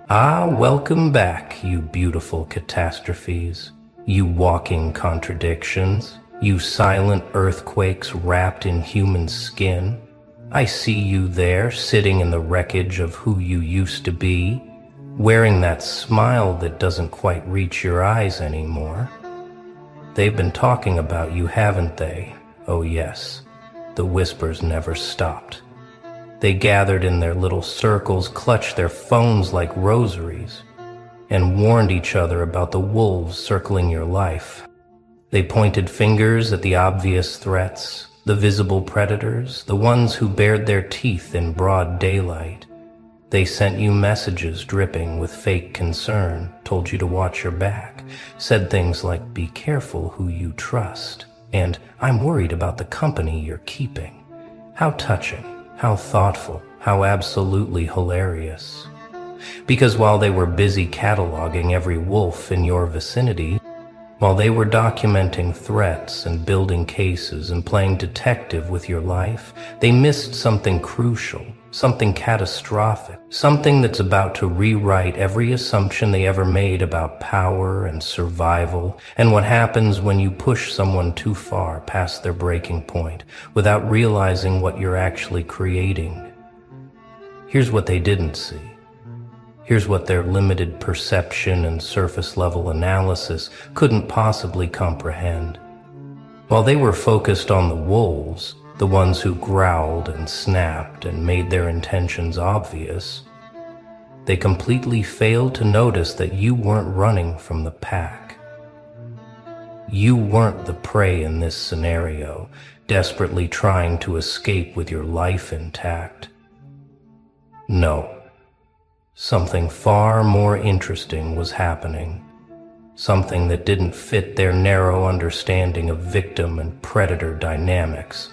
Welcome back, you beautiful catastrophes, you walking contradictions, you silent earthquakes wrapped in human skin. I see you there, sitting in the wreckage of who you used to be, wearing that smile that doesn't quite reach your eyes anymore. They've been talking about you, haven't they? Oh yes, the whispers never stopped. They gathered in their little circles, clutched their phones like rosaries, and warned each other about the wolves circling your life. They pointed fingers at the obvious threats, the visible predators, the ones who bared their teeth in broad daylight. They sent you messages dripping with fake concern, told you to watch your back, said things like, "Be careful who you trust," and "I'm worried about the company you're keeping." How touching. How thoughtful, how absolutely hilarious. Because while they were busy cataloging every wolf in your vicinity, while they were documenting threats and building cases and playing detective with your life, they missed something crucial, something catastrophic, something that's about to rewrite every assumption they ever made about power and survival and what happens when you push someone too far past their breaking point without realizing what you're actually creating. Here's what they didn't see. Here's what their limited perception and surface-level analysis couldn't possibly comprehend. While they were focused on the wolves, the ones who growled and snapped and made their intentions obvious, they completely failed to notice that you weren't running from the pack. You weren't the prey in this scenario, desperately trying to escape with your life intact. No. Something far more interesting was happening. Something that didn't fit their narrow understanding of victim and predator dynamics.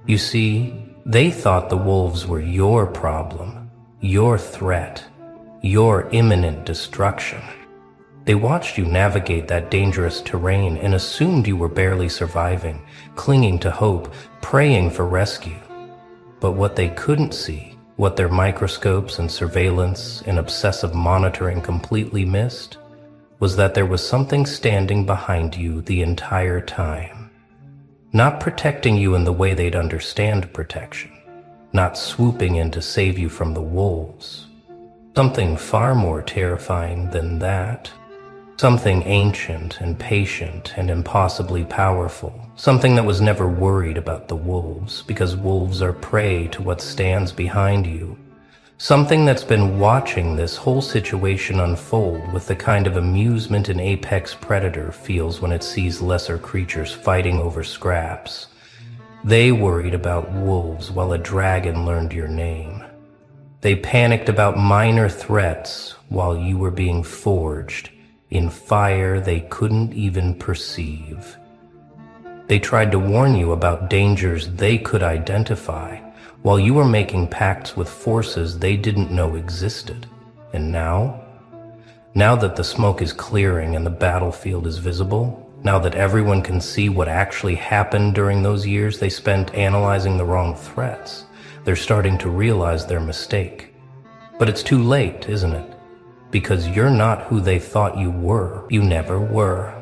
You see, they thought the wolves were your problem, your threat, your imminent destruction. They watched you navigate that dangerous terrain and assumed you were barely surviving, clinging to hope, praying for rescue. But what they couldn't see, what their microscopes and surveillance and obsessive monitoring completely missed, was that there was something standing behind you the entire time. Not protecting you in the way they'd understand protection, not swooping in to save you from the wolves. Something far more terrifying than that. Something ancient and patient and impossibly powerful. Something that was never worried about the wolves, because wolves are prey to what stands behind you. Something that's been watching this whole situation unfold with the kind of amusement an apex predator feels when it sees lesser creatures fighting over scraps. They worried about wolves while a dragon learned your name. They panicked about minor threats while you were being forged in fire they couldn't even perceive. They tried to warn you about dangers they could identify, while you were making pacts with forces they didn't know existed. And now that the smoke is clearing and the battlefield is visible, now that everyone can see what actually happened during those years they spent analyzing the wrong threats, they're starting to realize their mistake. But it's too late, isn't it? Because you're not who they thought you were. You never were.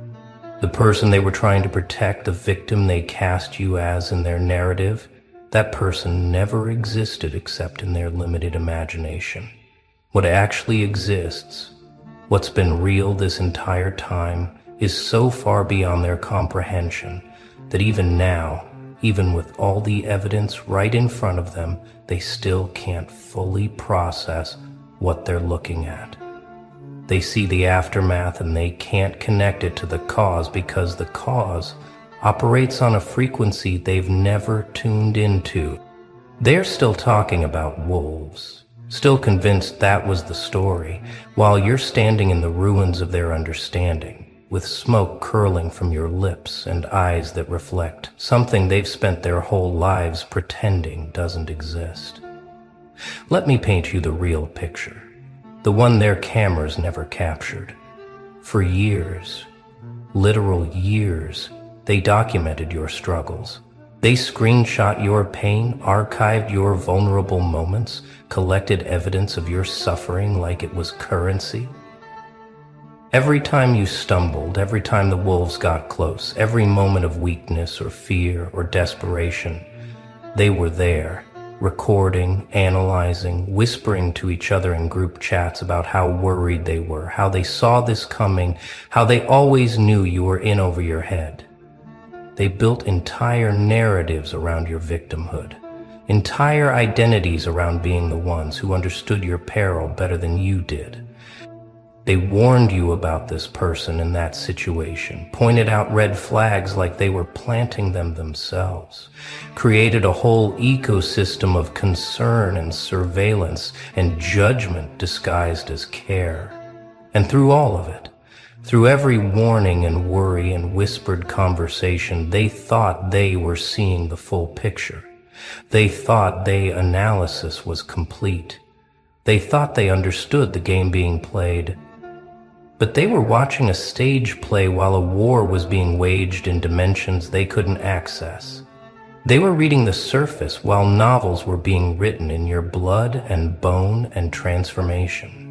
The person they were trying to protect, the victim they cast you as in their narrative, that person never existed except in their limited imagination. What actually exists, what's been real this entire time, is so far beyond their comprehension that even now, even with all the evidence right in front of them, they still can't fully process what they're looking at. They see the aftermath and they can't connect it to the cause because the cause operates on a frequency they've never tuned into. They're still talking about wolves, still convinced that was the story, while you're standing in the ruins of their understanding, with smoke curling from your lips and eyes that reflect something they've spent their whole lives pretending doesn't exist. Let me paint you the real picture. The one their cameras never captured. For years, literal years, they documented your struggles, They screenshot your pain, archived your vulnerable moments, collected evidence of your suffering like it was currency. Every time you stumbled, every time the wolves got close, every moment of weakness or fear or desperation, they were there, recording, analyzing, whispering to each other in group chats about how worried they were, how they saw this coming, how they always knew you were in over your head. They built entire narratives around your victimhood, entire identities around being the ones who understood your peril better than you did. They warned you about this person in that situation, pointed out red flags like they were planting them themselves, created a whole ecosystem of concern and surveillance and judgment disguised as care. And through all of it, through every warning and worry and whispered conversation, they thought they were seeing the full picture. They thought their analysis was complete. They thought they understood the game being played. But they were watching a stage play while a war was being waged in dimensions they couldn't access. They were reading the surface while novels were being written in your blood and bone and transformation.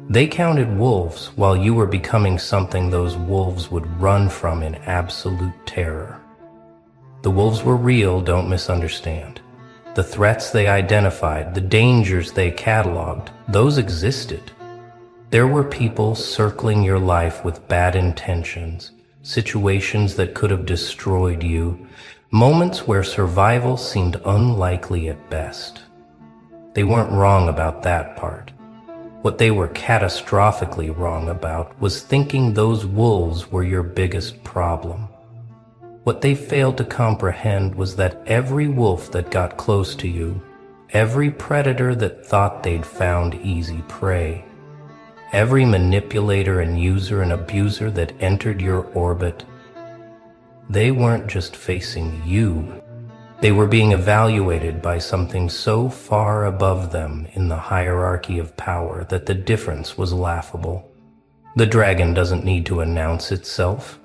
They counted wolves while you were becoming something those wolves would run from in absolute terror. The wolves were real, don't misunderstand. The threats they identified, the dangers they cataloged, those existed. There were people circling your life with bad intentions, situations that could have destroyed you, moments where survival seemed unlikely at best. They weren't wrong about that part. What they were catastrophically wrong about was thinking those wolves were your biggest problem. What they failed to comprehend was that every wolf that got close to you, every predator that thought they'd found easy prey, every manipulator and user and abuser that entered your orbit, they weren't just facing you. They were being evaluated by something so far above them in the hierarchy of power that the difference was laughable. The dragon doesn't need to announce itself.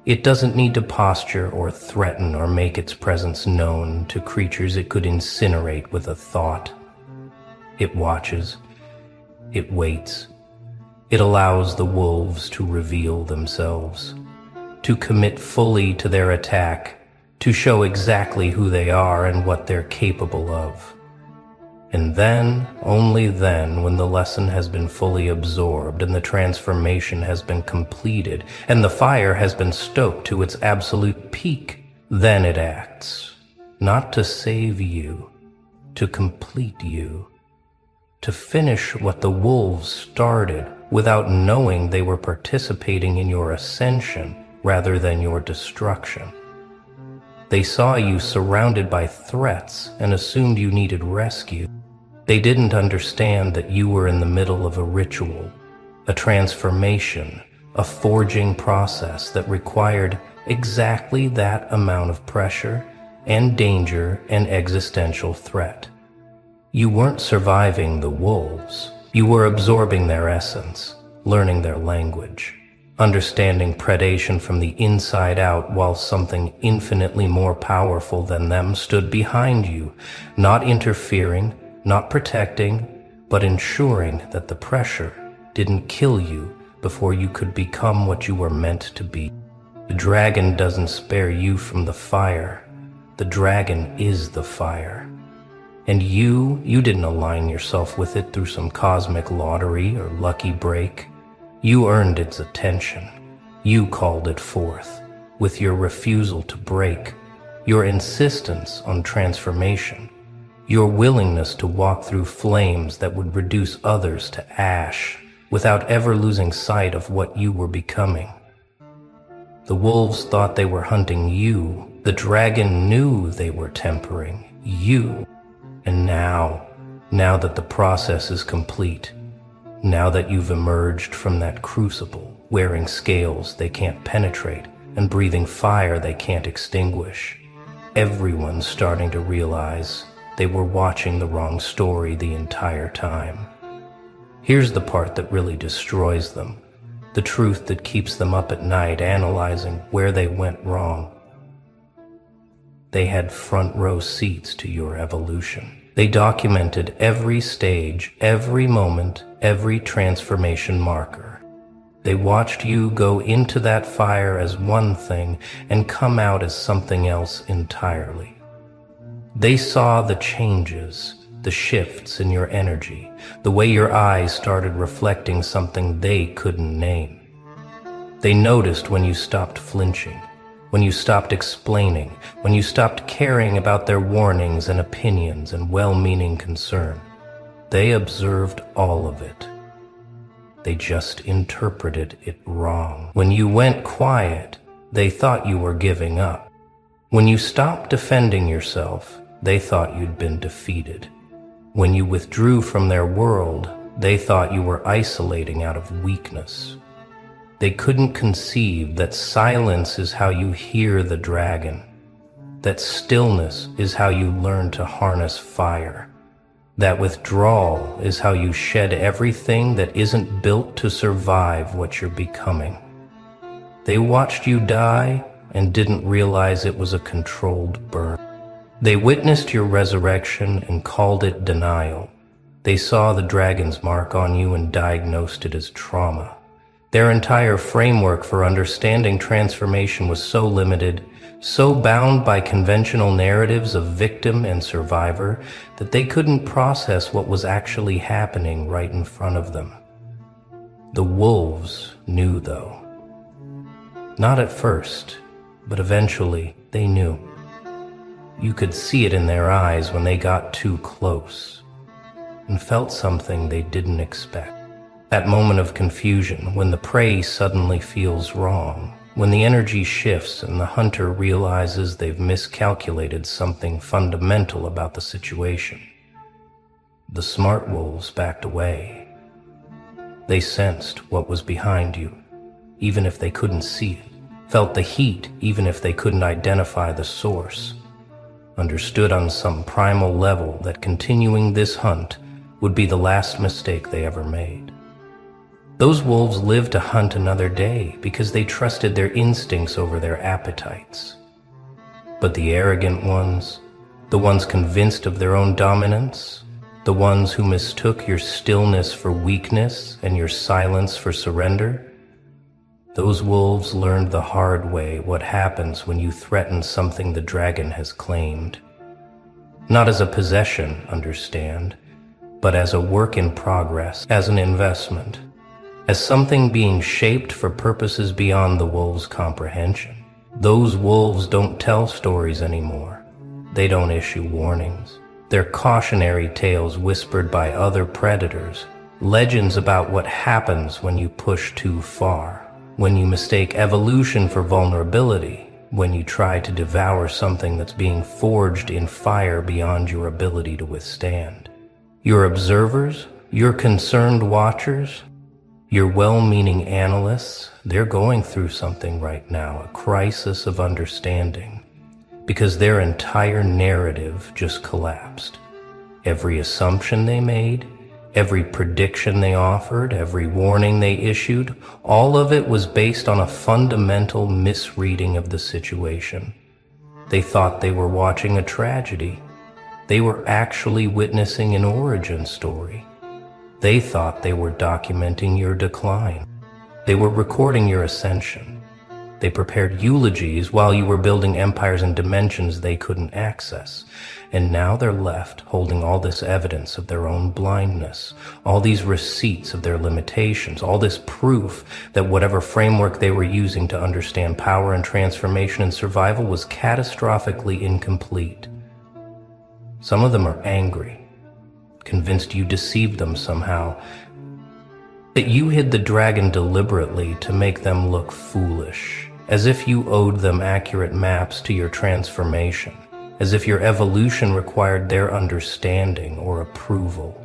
It doesn't need to posture or threaten or make its presence known to creatures it could incinerate with a thought. It watches. It waits. It allows the wolves to reveal themselves, to commit fully to their attack, to show exactly who they are and what they're capable of. And then, only then, when the lesson has been fully absorbed and the transformation has been completed and the fire has been stoked to its absolute peak, then it acts, not to save you, to complete you, to finish what the wolves started without knowing they were participating in your ascension rather than your destruction. They saw you surrounded by threats and assumed you needed rescue. They didn't understand that you were in the middle of a ritual, a transformation, a forging process that required exactly that amount of pressure and danger and existential threat. You weren't surviving the wolves. You were absorbing their essence, learning their language, understanding predation from the inside out while something infinitely more powerful than them stood behind you, not interfering, not protecting, but ensuring that the pressure didn't kill you before you could become what you were meant to be. The dragon doesn't spare you from the fire. The dragon is the fire. And you didn't align yourself with it through some cosmic lottery or lucky break. You earned its attention. You called it forth with your refusal to break, your insistence on transformation, your willingness to walk through flames that would reduce others to ash without ever losing sight of what you were becoming. The wolves thought they were hunting you. The dragon knew they were tempering you. And now that the process is complete, now that you've emerged from that crucible, wearing scales they can't penetrate and breathing fire they can't extinguish, everyone's starting to realize they were watching the wrong story the entire time. Here's the part that really destroys them, the truth that keeps them up at night analyzing where they went wrong. They had front row seats to your evolution. They documented every stage, every moment, every transformation marker. They watched you go into that fire as one thing and come out as something else entirely. They saw the changes, the shifts in your energy, the way your eyes started reflecting something they couldn't name. They noticed when you stopped flinching, when you stopped explaining, when you stopped caring about their warnings and opinions and well-meaning concern. They observed all of it. They just interpreted it wrong. When you went quiet, they thought you were giving up. When you stopped defending yourself, they thought you'd been defeated. When you withdrew from their world, they thought you were isolating out of weakness. They couldn't conceive that silence is how you hear the dragon, that stillness is how you learn to harness fire, that withdrawal is how you shed everything that isn't built to survive what you're becoming. They watched you die and didn't realize it was a controlled burn. They witnessed your resurrection and called it denial. They saw the dragon's mark on you and diagnosed it as trauma. Their entire framework for understanding transformation was so limited, so bound by conventional narratives of victim and survivor, that they couldn't process what was actually happening right in front of them. The wolves knew, though. Not at first, but eventually they knew. You could see it in their eyes when they got too close and felt something they didn't expect. That moment of confusion when the prey suddenly feels wrong, when the energy shifts and the hunter realizes they've miscalculated something fundamental about the situation. The smart wolves backed away. They sensed what was behind you, even if they couldn't see it, felt the heat even if they couldn't identify the source, understood on some primal level that continuing this hunt would be the last mistake they ever made. Those wolves lived to hunt another day because they trusted their instincts over their appetites. But the arrogant ones, the ones convinced of their own dominance, the ones who mistook your stillness for weakness and your silence for surrender, those wolves learned the hard way what happens when you threaten something the dragon has claimed. Not as a possession, understand, but as a work in progress, as an investment, as something being shaped for purposes beyond the wolves' comprehension. Those wolves don't tell stories anymore. They don't issue warnings. They're cautionary tales whispered by other predators, legends about what happens when you push too far, when you mistake evolution for vulnerability, when you try to devour something that's being forged in fire beyond your ability to withstand. Your observers, your concerned watchers, your well-meaning analysts, they're going through something right now, a crisis of understanding, because their entire narrative just collapsed. Every assumption they made, every prediction they offered, every warning they issued, all of it was based on a fundamental misreading of the situation. They thought they were watching a tragedy. They were actually witnessing an origin story. They thought they were documenting your decline. They were recording your ascension. They prepared eulogies while you were building empires in dimensions they couldn't access. And now they're left holding all this evidence of their own blindness, all these receipts of their limitations, all this proof that whatever framework they were using to understand power and transformation and survival was catastrophically incomplete. Some of them are angry, convinced you deceived them somehow, that you hid the dragon deliberately to make them look foolish, as if you owed them accurate maps to your transformation, as if your evolution required their understanding or approval.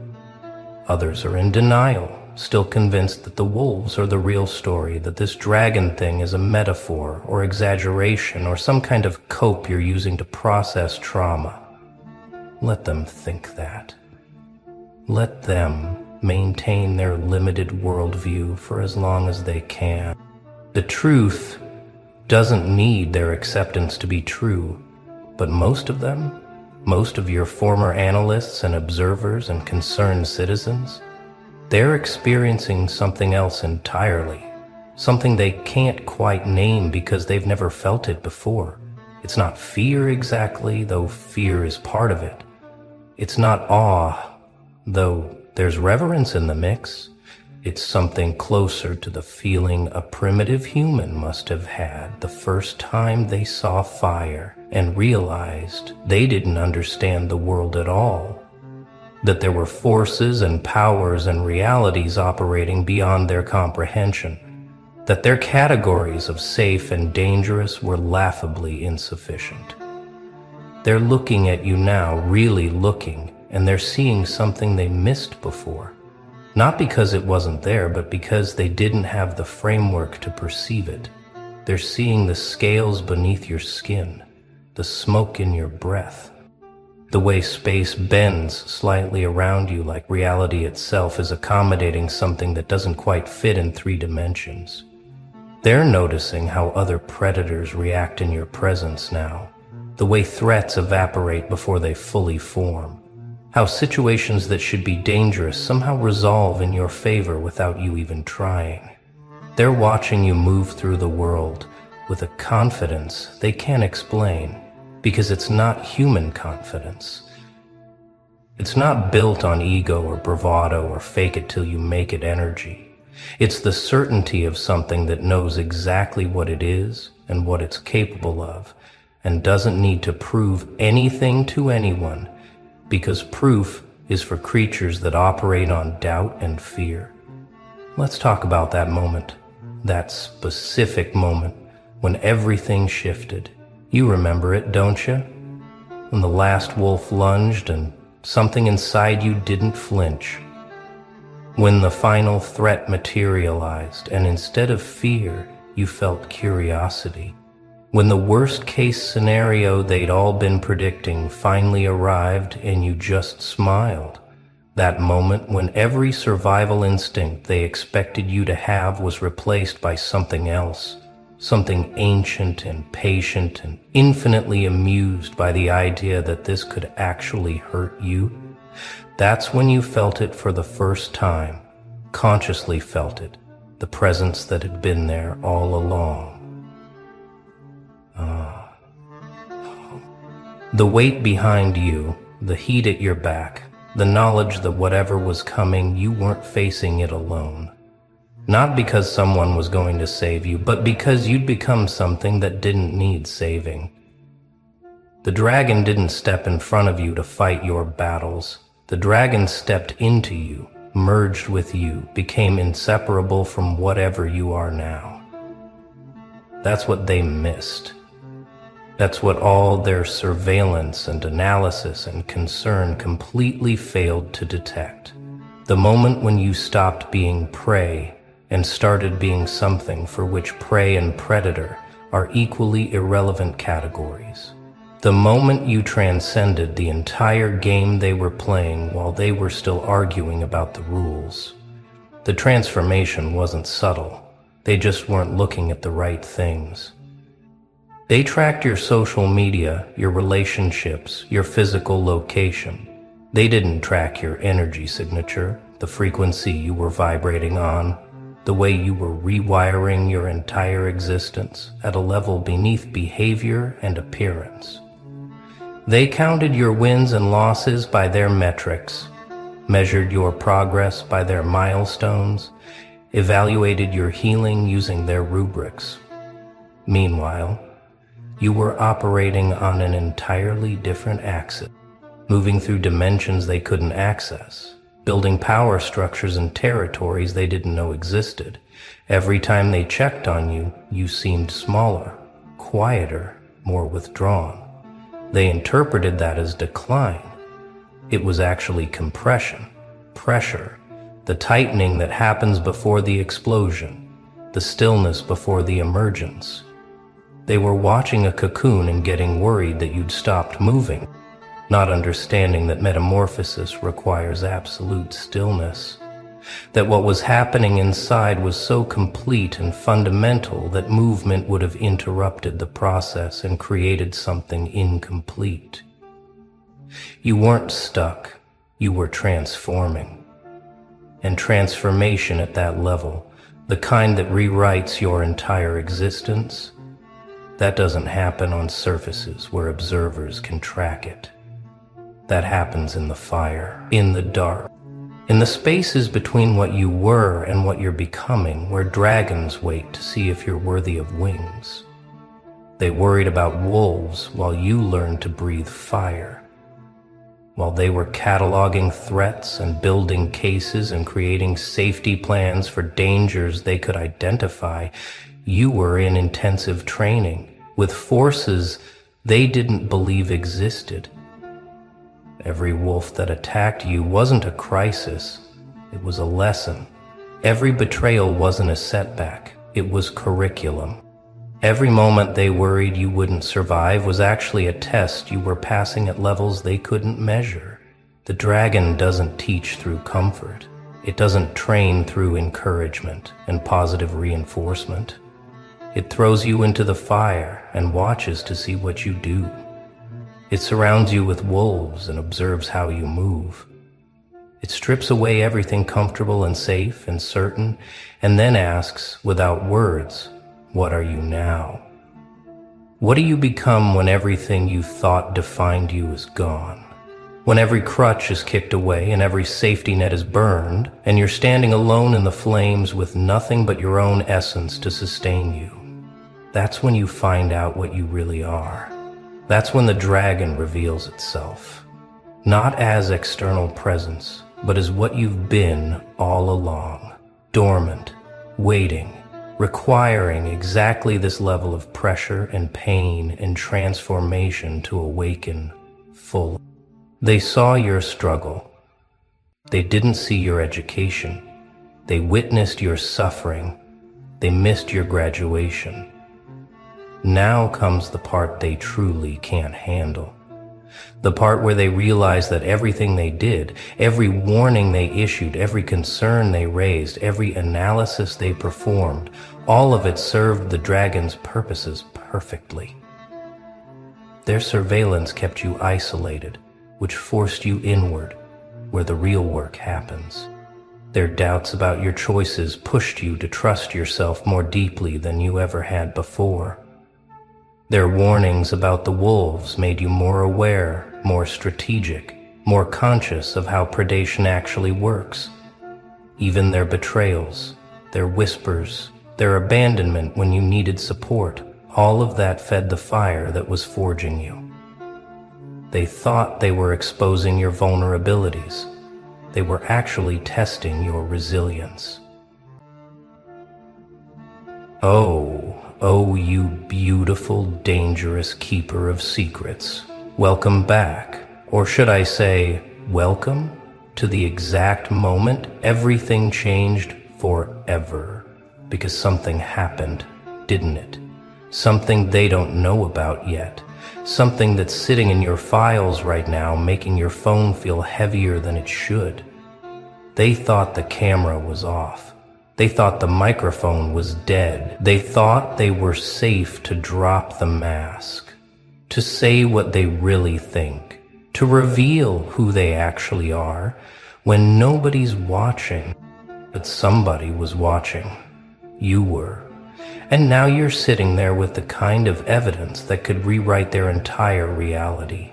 Others are in denial, still convinced that the wolves are the real story, that this dragon thing is a metaphor or exaggeration or some kind of cope you're using to process trauma. Let them think that. Let them maintain their limited worldview for as long as they can. The truth doesn't need their acceptance to be true. But most of them, most of your former analysts and observers and concerned citizens, they're experiencing something else entirely, something they can't quite name because they've never felt it before. It's not fear exactly, though fear is part of it. It's not awe, though there's reverence in the mix. It's something closer to the feeling a primitive human must have had the first time they saw fire and realized they didn't understand the world at all, that there were forces and powers and realities operating beyond their comprehension, that their categories of safe and dangerous were laughably insufficient. They're looking at you now, really looking, and they're seeing something they missed before. Not because it wasn't there, but because they didn't have the framework to perceive it. They're seeing the scales beneath your skin, the smoke in your breath, the way space bends slightly around you like reality itself is accommodating something that doesn't quite fit in 3 dimensions. They're noticing how other predators react in your presence now, the way threats evaporate before they fully form, how situations that should be dangerous somehow resolve in your favor without you even trying. They're watching you move through the world with a confidence they can't explain, because it's not human confidence. It's not built on ego or bravado or fake it till you make it energy. It's the certainty of something that knows exactly what it is and what it's capable of, and doesn't need to prove anything to anyone, because proof is for creatures that operate on doubt and fear. Let's talk about that moment, that specific moment when everything shifted. You remember it, don't you? When the last wolf lunged and something inside you didn't flinch. When the final threat materialized and instead of fear, you felt curiosity. When the worst case scenario they'd all been predicting finally arrived and you just smiled. That moment when every survival instinct they expected you to have was replaced by something else, something ancient and patient and infinitely amused by the idea that this could actually hurt you. That's when you felt it for the first time, consciously felt it, the presence that had been there all along. The weight behind you, the heat at your back, the knowledge that whatever was coming, you weren't facing it alone. Not because someone was going to save you, but because you'd become something that didn't need saving. The dragon didn't step in front of you to fight your battles. The dragon stepped into you, merged with you, became inseparable from whatever you are now. That's what they missed. That's what all their surveillance and analysis and concern completely failed to detect. The moment when you stopped being prey and started being something for which prey and predator are equally irrelevant categories. The moment you transcended the entire game they were playing while they were still arguing about the rules. The transformation wasn't subtle. They just weren't looking at the right things. They tracked your social media, your relationships, your physical location. They didn't track your energy signature, the frequency you were vibrating on, the way you were rewiring your entire existence at a level beneath behavior and appearance. They counted your wins and losses by their metrics, measured your progress by their milestones, evaluated your healing using their rubrics. Meanwhile, you were operating on an entirely different axis, moving through dimensions they couldn't access, building power structures and territories they didn't know existed. Every time they checked on you, you seemed smaller, quieter, more withdrawn. They interpreted that as decline. It was actually compression, pressure, the tightening that happens before the explosion, the stillness before the emergence. They were watching a cocoon and getting worried that you'd stopped moving, not understanding that metamorphosis requires absolute stillness. that what was happening inside was so complete and fundamental that movement would have interrupted the process and created something incomplete. You weren't stuck, you were transforming. And transformation at that level, the kind that rewrites your entire existence, that doesn't happen on surfaces where observers can track it. That happens in the fire, in the dark, in the spaces between what you were and what you're becoming, where dragons wait to see if you're worthy of wings. They worried about wolves while you learned to breathe fire. While they were cataloging threats and building cases and creating safety plans for dangers they could identify, you were in intensive training with forces they didn't believe existed. Every wolf that attacked you wasn't a crisis, it was a lesson. Every betrayal wasn't a setback, it was curriculum. Every moment they worried you wouldn't survive was actually a test you were passing at levels they couldn't measure. The dragon doesn't teach through comfort. It doesn't train through encouragement and positive reinforcement. It throws you into the fire and watches to see what you do. It surrounds you with wolves and observes how you move. It strips away everything comfortable and safe and certain, and then asks, without words, what are you now? What do you become when everything you thought defined you is gone? When every crutch is kicked away and every safety net is burned, and you're standing alone in the flames with nothing but your own essence to sustain you. That's when you find out what you really are. That's when the dragon reveals itself. Not as external presence, but as what you've been all along. Dormant, waiting, requiring exactly this level of pressure and pain and transformation to awaken fully. They saw your struggle. They didn't see your education. They witnessed your suffering. They missed your graduation. Now comes the part they truly can't handle. The part where they realize that everything they did, every warning they issued, every concern they raised, every analysis they performed, all of it served the dragon's purposes perfectly. Their surveillance kept you isolated, which forced you inward, where the real work happens. Their doubts about your choices pushed you to trust yourself more deeply than you ever had before. Their warnings about the wolves made you more aware, more strategic, more conscious of how predation actually works. Even their betrayals, their whispers, their abandonment when you needed support, all of that fed the fire that was forging you. They thought they were exposing your vulnerabilities. They were actually testing your resilience. Oh, you beautiful, dangerous keeper of secrets. Welcome back, or should I say, welcome to the exact moment everything changed forever. Because something happened, didn't it? Something they don't know about yet. Something that's sitting in your files right now, making your phone feel heavier than it should. They thought the camera was off. They thought the microphone was dead. They thought they were safe to drop the mask, to say what they really think, to reveal who they actually are when nobody's watching. But somebody was watching. You were. And now you're sitting there with the kind of evidence that could rewrite their entire reality.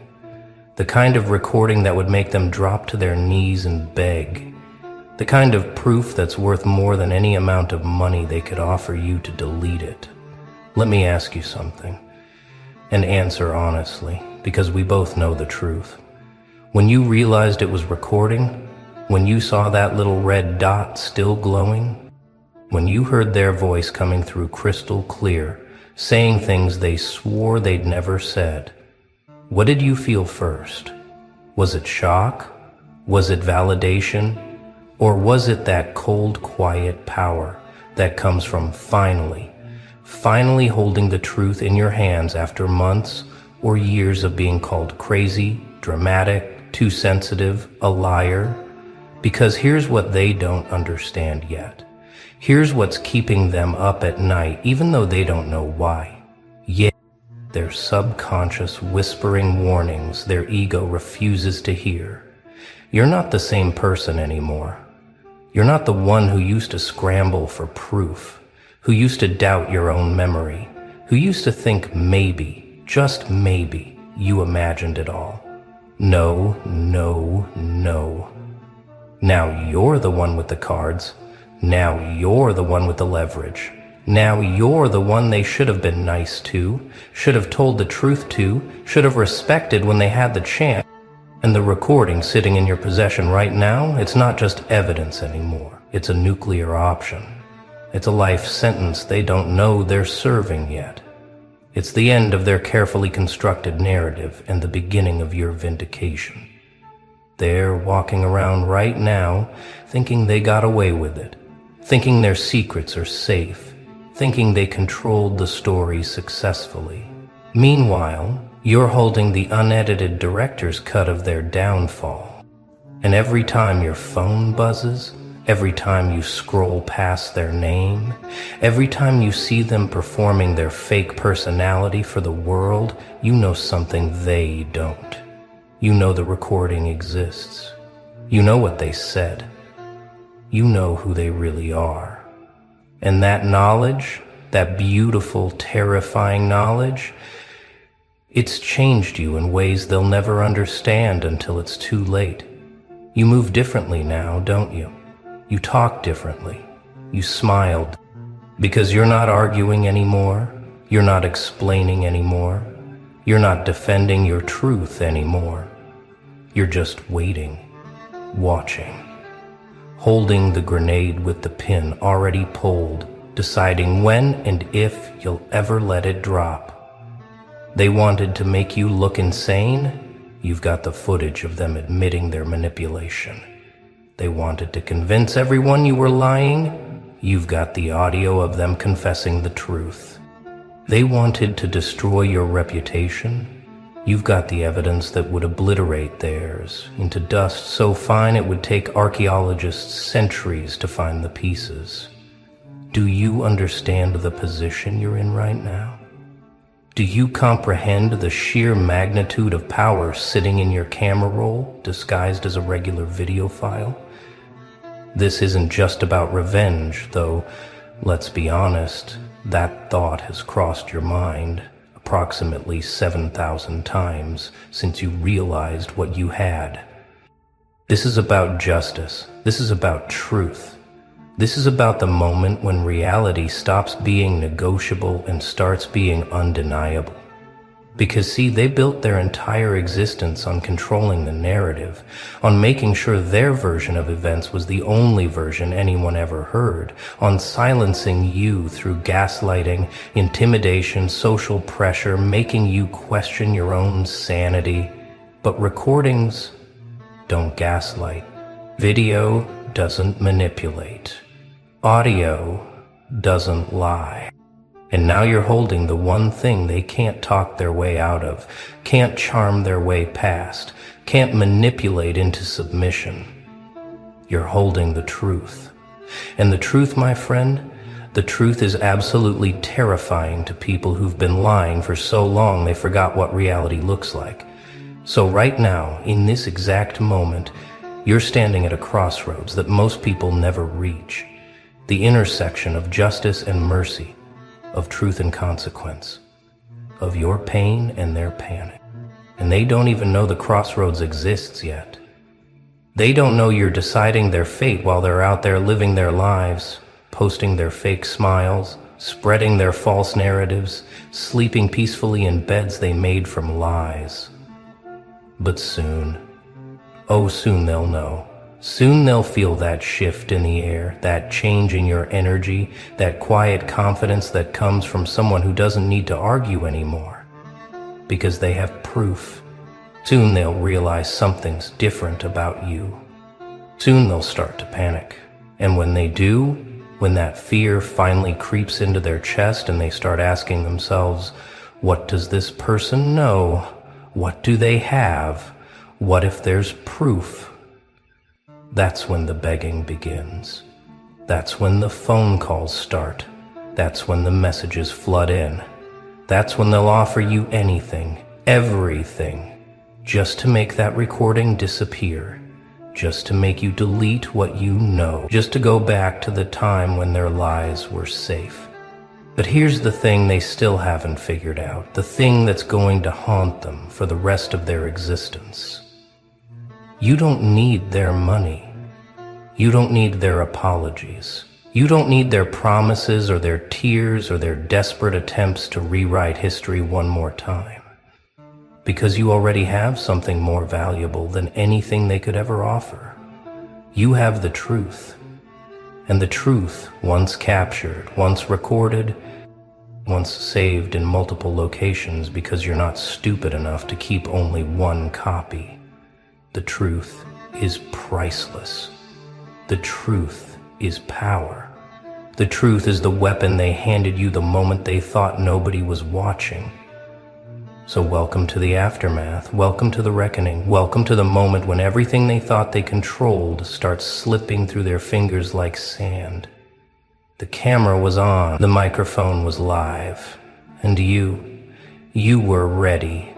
The kind of recording that would make them drop to their knees and beg. The kind of proof that's worth more than any amount of money they could offer you to delete it. Let me ask you something, and answer honestly, because we both know the truth. When you realized it was recording, when you saw that little red dot still glowing, when you heard their voice coming through crystal clear, saying things they swore they'd never said, what did you feel first? Was it shock? Was it validation? Or was it that cold, quiet power that comes from finally holding the truth in your hands after months or years of being called crazy, dramatic, too sensitive, a liar? Because here's what they don't understand yet. Here's what's keeping them up at night, even though they don't know why. Yeah, their subconscious whispering warnings their ego refuses to hear. You're not the same person anymore. You're not the one who used to scramble for proof, who used to doubt your own memory, who used to think maybe, just maybe, you imagined it all. No, no, no. Now you're the one with the cards. Now you're the one with the leverage. Now you're the one they should have been nice to, should have told the truth to, should have respected when they had the chance. And the recording sitting in your possession right now, it's not just evidence anymore. It's a nuclear option. It's a life sentence they don't know they're serving yet. It's the end of their carefully constructed narrative and the beginning of your vindication. They're walking around right now thinking they got away with it, thinking their secrets are safe, thinking they controlled the story successfully. Meanwhile, you're holding the unedited director's cut of their downfall. And every time your phone buzzes, every time you scroll past their name, every time you see them performing their fake personality for the world, you know something they don't. You know the recording exists. You know what they said. You know who they really are. And that knowledge, that beautiful, terrifying knowledge, it's changed you in ways they'll never understand until it's too late. You move differently now, don't you? You talk differently. You smiled. Because you're not arguing anymore. You're not explaining anymore. You're not defending your truth anymore. You're just waiting, watching, holding the grenade with the pin already pulled, deciding when and if you'll ever let it drop. They wanted to make you look insane. You've got the footage of them admitting their manipulation. They wanted to convince everyone you were lying. You've got the audio of them confessing the truth. They wanted to destroy your reputation. You've got the evidence that would obliterate theirs into dust so fine it would take archaeologists centuries to find the pieces. Do you understand the position you're in right now? Do you comprehend the sheer magnitude of power sitting in your camera roll, disguised as a regular video file? This isn't just about revenge, though, let's be honest, that thought has crossed your mind approximately 7,000 times since you realized what you had. This is about justice. This is about truth. This is about the moment when reality stops being negotiable and starts being undeniable. Because see, they built their entire existence on controlling the narrative, on making sure their version of events was the only version anyone ever heard, on silencing you through gaslighting, intimidation, social pressure, making you question your own sanity. But recordings don't gaslight. Video doesn't manipulate. Audio doesn't lie. And now you're holding the one thing they can't talk their way out of, can't charm their way past, can't manipulate into submission. You're holding the truth. And the truth, my friend, the truth is absolutely terrifying to people who've been lying for so long they forgot what reality looks like. So right now, in this exact moment, you're standing at a crossroads that most people never reach. The intersection of justice and mercy, of truth and consequence, of your pain and their panic. And they don't even know the crossroads exists yet. They don't know you're deciding their fate while they're out there living their lives, posting their fake smiles, spreading their false narratives, sleeping peacefully in beds they made from lies. But soon, oh soon they'll know. Soon they'll feel that shift in the air, that change in your energy, that quiet confidence that comes from someone who doesn't need to argue anymore. Because they have proof. Soon they'll realize something's different about you. Soon they'll start to panic. And when they do, when that fear finally creeps into their chest and they start asking themselves, what does this person know? What do they have? What if there's proof? That's when the begging begins. That's when the phone calls start. That's when the messages flood in. That's when they'll offer you anything, everything, just to make that recording disappear, just to make you delete what you know, just to go back to the time when their lies were safe. But here's the thing they still haven't figured out, the thing that's going to haunt them for the rest of their existence. You don't need their money. You don't need their apologies. You don't need their promises or their tears or their desperate attempts to rewrite history one more time. Because you already have something more valuable than anything they could ever offer. You have the truth. And the truth, once captured, once recorded, once saved in multiple locations because you're not stupid enough to keep only one copy, the truth is priceless. The truth is power. The truth is the weapon they handed you the moment they thought nobody was watching. So welcome to the aftermath, welcome to the reckoning, welcome to the moment when everything they thought they controlled starts slipping through their fingers like sand. The camera was on, the microphone was live, and you were ready.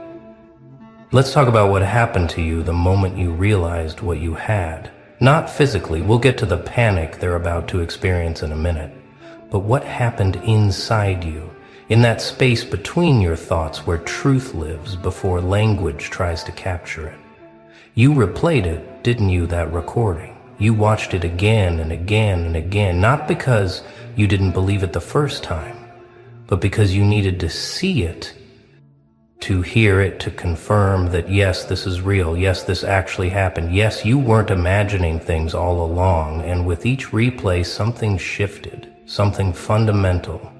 Let's talk about what happened to you the moment you realized what you had. Not physically, we'll get to the panic they're about to experience in a minute, but what happened inside you, in that space between your thoughts where truth lives before language tries to capture it. You replayed it, didn't you, that recording? You watched it again and again and again, not because you didn't believe it the first time, but because you needed to see it, to hear it, to confirm that yes, this is real, yes, this actually happened, yes, you weren't imagining things all along, and with each replay something shifted, something fundamental,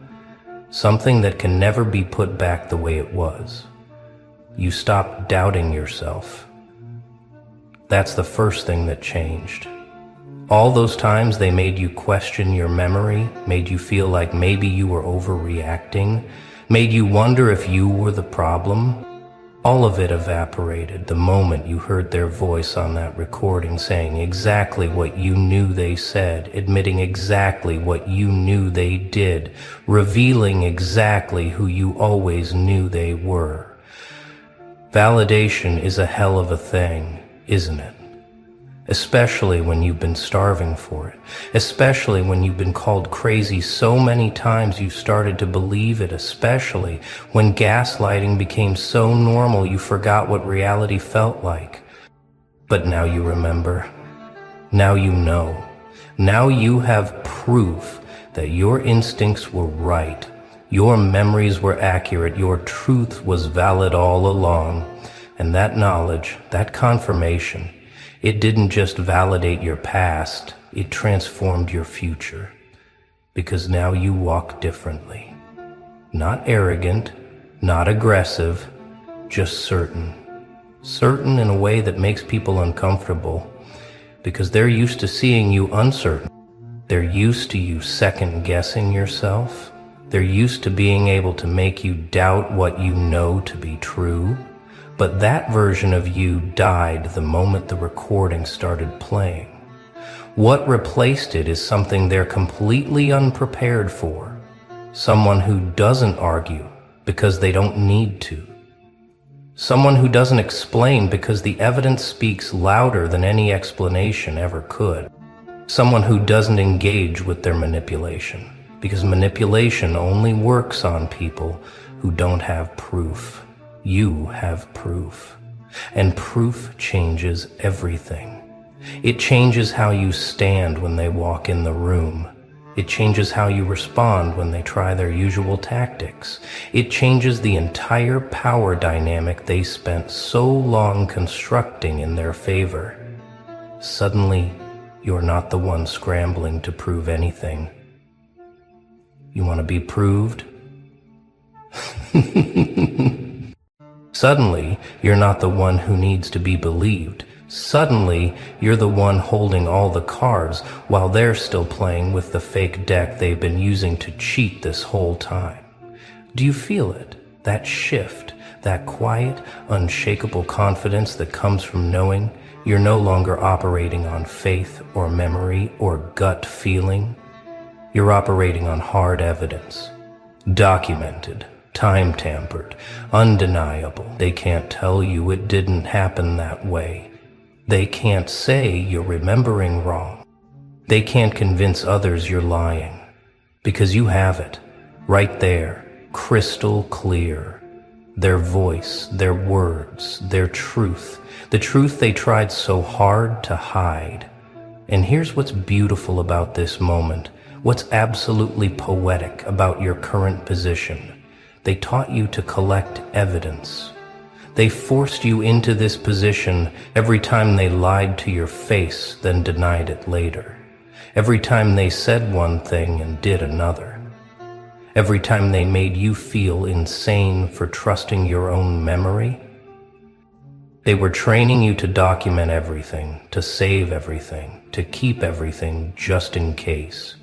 something that can never be put back the way it was. You stopped doubting yourself. That's the first thing that changed. All those times they made you question your memory, made you feel like maybe you were overreacting, made you wonder if you were the problem. All of it evaporated the moment you heard their voice on that recording saying exactly what you knew they said, admitting exactly what you knew they did, revealing exactly who you always knew they were. Validation is a hell of a thing, isn't it? Especially when you've been starving for it, especially when you've been called crazy so many times you've started to believe it, especially when gaslighting became so normal you forgot what reality felt like. But now you remember. Now you know. Now you have proof that your instincts were right, your memories were accurate, your truth was valid all along. And that knowledge, that confirmation, it didn't just validate your past, it transformed your future. Because now you walk differently. Not arrogant, not aggressive, just certain. Certain in a way that makes people uncomfortable, because they're used to seeing you uncertain. They're used to you second-guessing yourself. They're used to being able to make you doubt what you know to be true. But that version of you died the moment the recording started playing. What replaced it is something they're completely unprepared for. Someone who doesn't argue because they don't need to. Someone who doesn't explain because the evidence speaks louder than any explanation ever could. Someone who doesn't engage with their manipulation because manipulation only works on people who don't have proof. You have proof, and proof changes everything. It changes how you stand when they walk in the room. It changes how you respond when they try their usual tactics. It changes the entire power dynamic they spent so long constructing in their favor. Suddenly, you're not the one scrambling to prove anything. You want to be proved? Suddenly, you're not the one who needs to be believed. Suddenly, you're the one holding all the cards while they're still playing with the fake deck they've been using to cheat this whole time. Do you feel it? That shift, that quiet, unshakable confidence that comes from knowing You're no longer operating on faith or memory or gut feeling. You're operating on hard evidence. Documented, time-tampered, undeniable. They can't tell you it didn't happen that way. They can't say you're remembering wrong. They can't convince others you're lying. Because you have it, right there, crystal clear. Their voice, their words, their truth. The truth they tried so hard to hide. And here's what's beautiful about this moment. What's absolutely poetic about your current position. They taught you to collect evidence. They forced you into this position every time they lied to your face, then denied it later. Every time they said one thing and did another. Every time they made you feel insane for trusting your own memory. They were training you to document everything, to save everything, to keep everything just in case.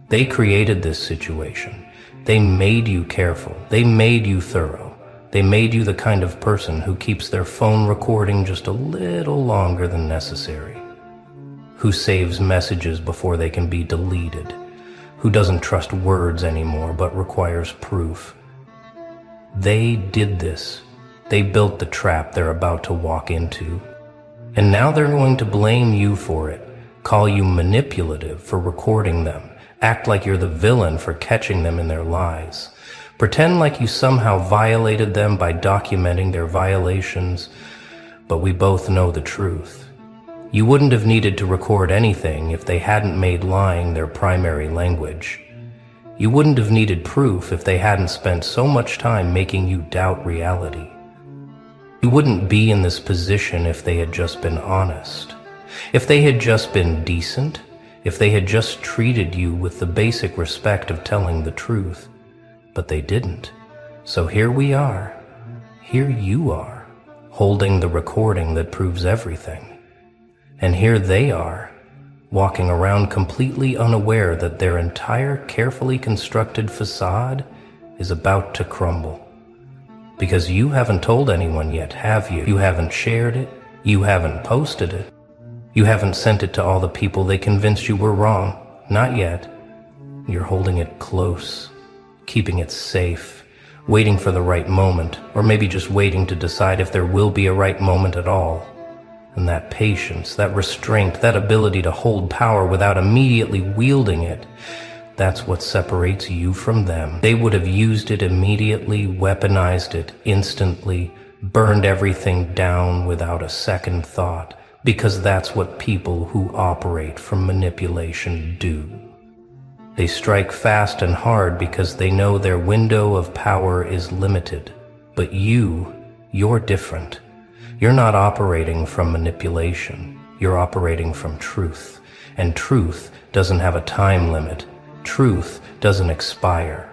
They created this situation. They made you careful. They made you thorough. They made you the kind of person who keeps their phone recording just a little longer than necessary. Who saves messages before they can be deleted. Who doesn't trust words anymore but requires proof. They did this. They built the trap they're about to walk into. And now they're going to blame you for it, call you manipulative for recording them, act like you're the villain for catching them in their lies, pretend like you somehow violated them by documenting their violations. But we both know the truth. You wouldn't have needed to record anything if they hadn't made lying their primary language. You wouldn't have needed proof if they hadn't spent so much time making you doubt reality. You wouldn't be in this position if they had just been honest. If they had just been decent. If they had just treated you with the basic respect of telling the truth. But they didn't. So here we are. Here you are, holding the recording that proves everything. And here they are, walking around completely unaware that their entire carefully constructed facade is about to crumble. Because you haven't told anyone yet, have you? You haven't shared it. You haven't posted it. You haven't sent it to all the people they convinced you were wrong. Not yet. You're holding it close, keeping it safe, waiting for the right moment, or maybe just waiting to decide if there will be a right moment at all. And that patience, that restraint, that ability to hold power without immediately wielding it, that's what separates you from them. They would have used it immediately, weaponized it instantly, burned everything down without a second thought, because that's what people who operate from manipulation do. They strike fast and hard because they know their window of power is limited. But you're different. You're not operating from manipulation. You're operating from truth. And truth doesn't have a time limit. Truth doesn't expire.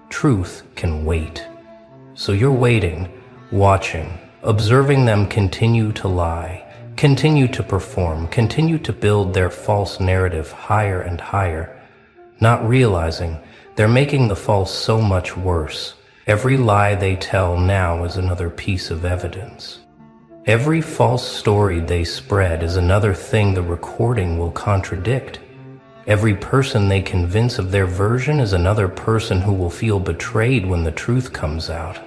Truth can wait. So you're waiting, watching, observing them continue to lie, continue to perform, continue to build their false narrative higher and higher, not realizing they're making the false so much worse. Every lie they tell now is another piece of evidence. Every false story they spread is another thing the recording will contradict. Every person they convince of their version is another person who will feel betrayed when the truth comes out.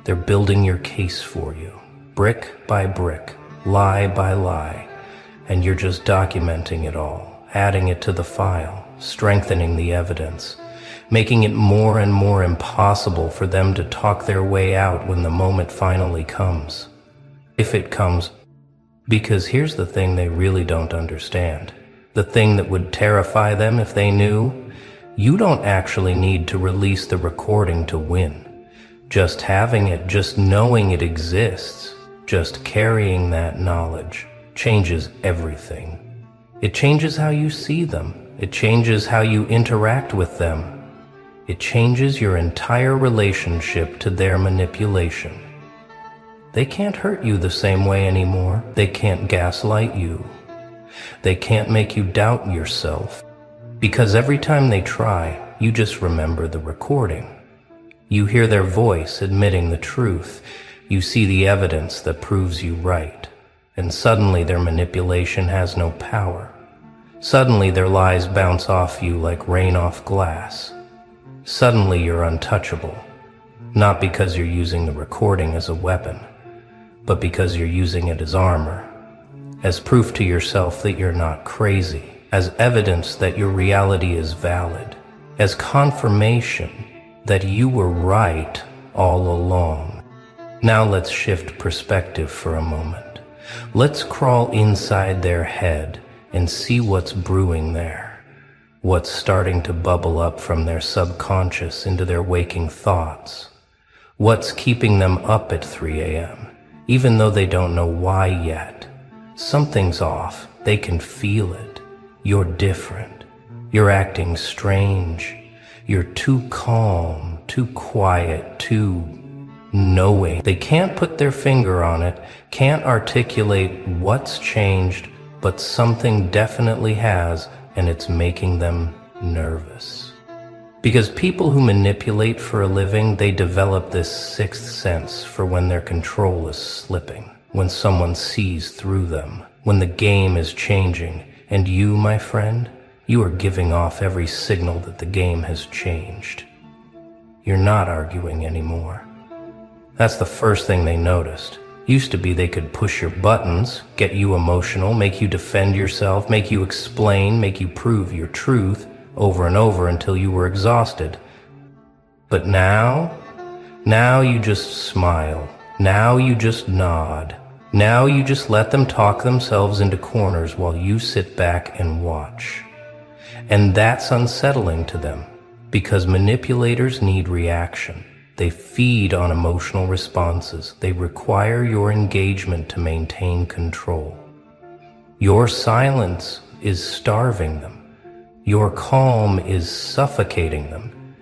They're building your case for you, brick by brick, lie by lie, and you're just documenting it all, adding it to the file, strengthening the evidence, making it more and more impossible for them to talk their way out when the moment finally comes. If it comes. Because here's the thing they really don't understand. The thing that would terrify them if they knew. You don't actually need to release the recording to win. Just having it, just knowing it exists, just carrying that knowledge changes everything. It changes how you see them. It changes how you interact with them. It changes your entire relationship to their manipulation. They can't hurt you the same way anymore. They can't gaslight you. They can't make you doubt yourself. Because every time they try, you just remember the recording. You hear their voice admitting the truth. You see the evidence that proves you right. and suddenly their manipulation has no power. Suddenly their lies bounce off you like rain off glass. Suddenly you're untouchable, not because you're using the recording as a weapon, but because you're using it as armor, as proof to yourself that you're not crazy, as evidence that your reality is valid, as confirmation that you were right all along. Now let's shift perspective for a moment. Let's crawl inside their head and see what's brewing there, what's starting to bubble up from their subconscious into their waking thoughts, what's keeping them up at 3 a.m., even though they don't know why yet. Something's off. They can feel it. You're different. You're acting strange. You're too calm, too quiet, too knowing. They can't put their finger on it, can't articulate what's changed, but something definitely has, and it's making them nervous. Because people who manipulate for a living, they develop this sixth sense for when their control is slipping, when someone sees through them, when the game is changing, and you, my friend, you are giving off every signal that the game has changed. You're not arguing anymore. That's the first thing they noticed. Used to be they could push your buttons, get you emotional, make you defend yourself, make you explain, make you prove your truth over and over until you were exhausted. But now you just smile. Now you just nod. Now you just let them talk themselves into corners while you sit back and watch. And that's unsettling to them, because manipulators need reaction. They feed on emotional responses. They require your engagement to maintain control. Your silence is starving them. Your calm is suffocating them.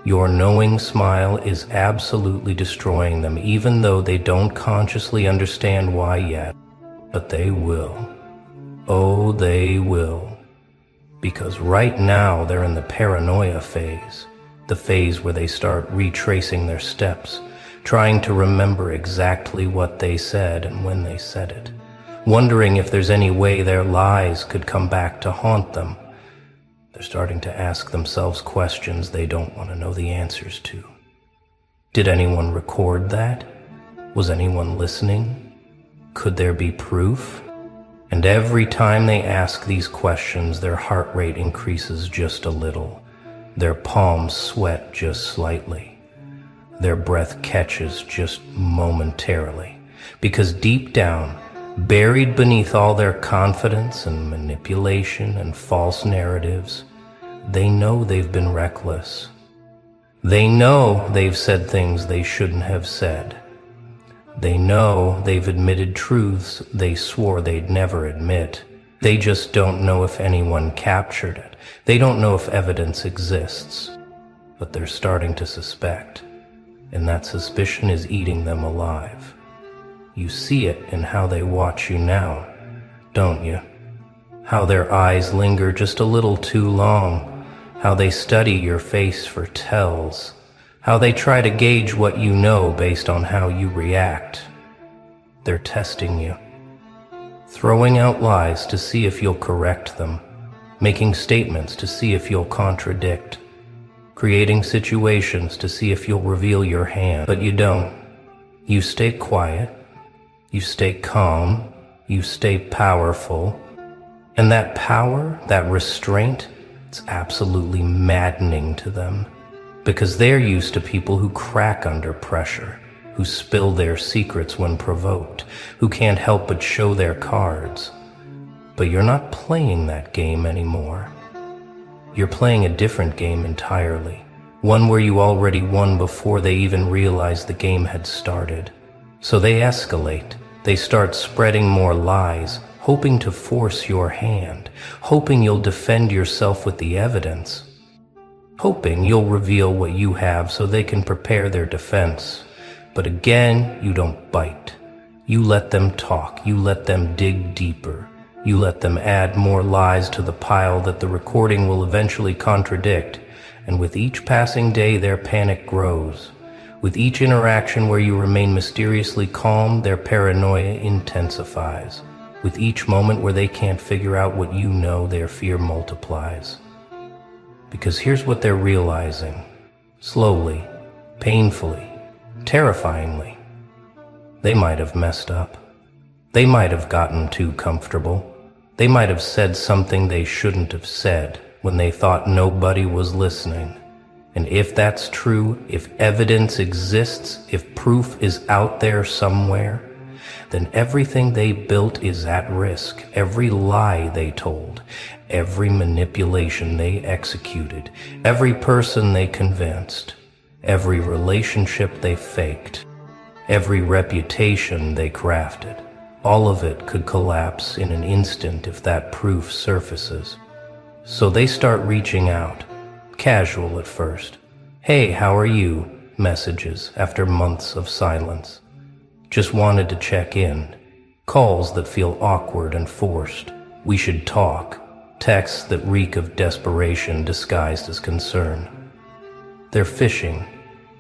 Your knowing smile is absolutely destroying them, even though they don't consciously understand why yet. But they will. Oh, they will. Because right now they're in the paranoia phase. The phase where they start retracing their steps, trying to remember exactly what they said and when they said it, wondering if there's any way their lies could come back to haunt them. They're starting to ask themselves questions they don't want to know the answers to. Did anyone record that? Was anyone listening? Could there be proof? And every time they ask these questions, their heart rate increases just a little. Their palms sweat just slightly. Their breath catches just momentarily. Because deep down, buried beneath all their confidence and manipulation and false narratives, they know they've been reckless. They know they've said things they shouldn't have said. They know they've admitted truths they swore they'd never admit. They just don't know if anyone captured it. They don't know if evidence exists. But they're starting to suspect, and that suspicion is eating them alive. You see it in how they watch you now, don't you? How their eyes linger just a little too long, how they study your face for tells, how they try to gauge what you know based on how you react. They're testing you, throwing out lies to see if you'll correct them, making statements to see if you'll contradict, creating situations to see if you'll reveal your hand. But you don't. You stay quiet, you stay calm, you stay powerful. And that power, that restraint, it's absolutely maddening to them, because they're used to people who crack under pressure, who spill their secrets when provoked, who can't help but show their cards. But you're not playing that game anymore. You're playing a different game entirely, one where you already won before they even realized the game had started. So they escalate. They start spreading more lies, hoping to force your hand, hoping you'll defend yourself with the evidence, hoping you'll reveal what you have so they can prepare their defense. But again, you don't bite. You let them talk. You let them dig deeper. You let them add more lies to the pile that the recording will eventually contradict, and with each passing day their panic grows. With each interaction where you remain mysteriously calm, their paranoia intensifies. With each moment where they can't figure out what you know, their fear multiplies. Because here's what they're realizing. Slowly, painfully, terrifyingly. They might have messed up. They might have gotten too comfortable. They might have said something they shouldn't have said when they thought nobody was listening. And if that's true, if evidence exists, if proof is out there somewhere, then everything they built is at risk. Every lie they told, every manipulation they executed, every person they convinced, every relationship they faked, every reputation they crafted, all of it could collapse in an instant if that proof surfaces. So they start reaching out, casual at first. "Hey, how are you?" messages after months of silence. "Just wanted to check in." Calls that feel awkward and forced. "We should talk." Texts that reek of desperation disguised as concern. They're fishing,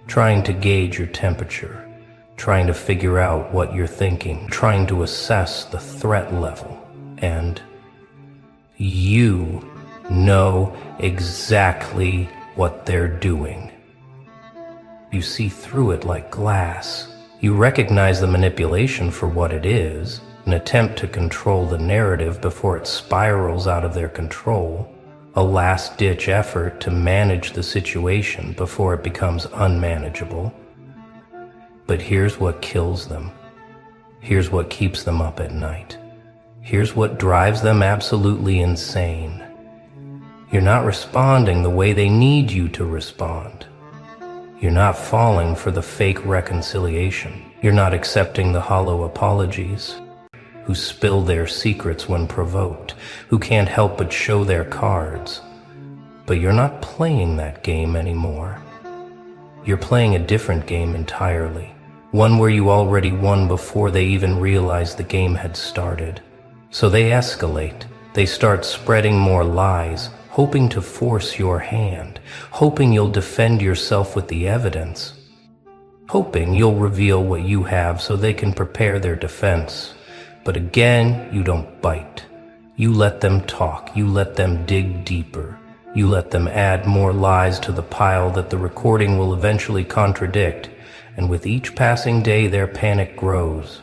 trying to gauge your temperature, trying to figure out what you're thinking, trying to assess the threat level. And you know exactly what they're doing. You see through it like glass. You recognize the manipulation for what it is, an attempt to control the narrative before it spirals out of their control, a last-ditch effort to manage the situation before it becomes unmanageable. But here's what kills them. Here's what keeps them up at night. Here's what drives them absolutely insane. You're not responding the way they need you to respond. You're not falling for the fake reconciliation. You're not accepting the hollow apologies, who spill their secrets when provoked, who can't help but show their cards. But you're not playing that game anymore. You're playing a different game entirely, one where you already won before they even realized the game had started. So they escalate. They start spreading more lies, hoping to force your hand, hoping you'll defend yourself with the evidence, hoping you'll reveal what you have so they can prepare their defense. But again, you don't bite. You let them talk. You let them dig deeper. You let them add more lies to the pile that the recording will eventually contradict. And with each passing day, their panic grows.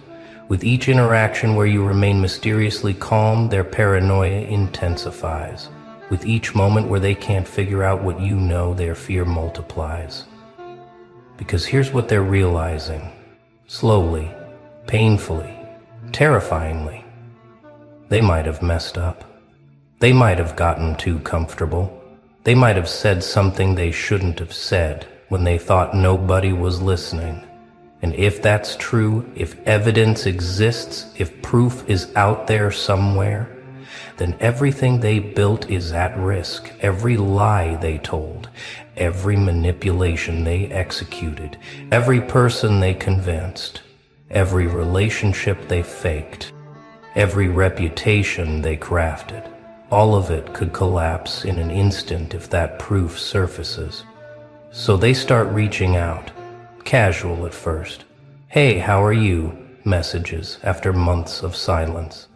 With each interaction where you remain mysteriously calm, their paranoia intensifies. With each moment where they can't figure out what you know, their fear multiplies. Because here's what they're realizing. Slowly, painfully, terrifyingly. They might have messed up. They might have gotten too comfortable. They might have said something they shouldn't have said when they thought nobody was listening. And if that's true, if evidence exists, if proof is out there somewhere, then everything they built is at risk. Every lie they told, every manipulation they executed, every person they convinced, every relationship they faked, every reputation they crafted, all of it could collapse in an instant if that proof surfaces. So they start reaching out, casual at first. "Hey, how are you?" messages after months of silence.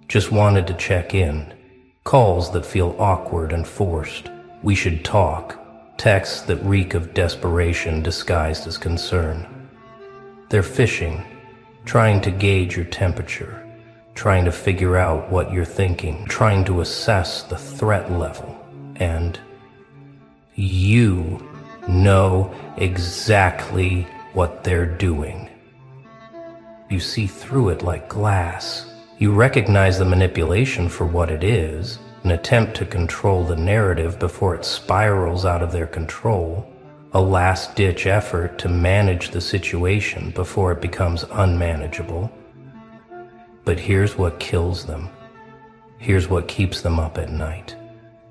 "Just wanted to check in." Calls that feel awkward and forced. "We should talk." Texts that reek of desperation disguised as concern. They're fishing, trying to gauge your temperature, trying to figure out what you're thinking, trying to assess the threat level. And you know exactly what they're doing. You see through it like glass. You recognize the manipulation for what it is, an attempt to control the narrative before it spirals out of their control, a last-ditch effort to manage the situation before it becomes unmanageable. But here's what kills them. Here's what keeps them up at night.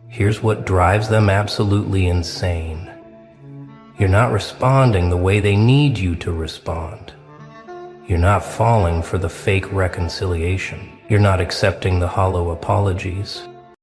Here's what drives them absolutely insane. You're not responding the way they need you to respond. You're not falling for the fake reconciliation. You're not accepting the hollow apologies.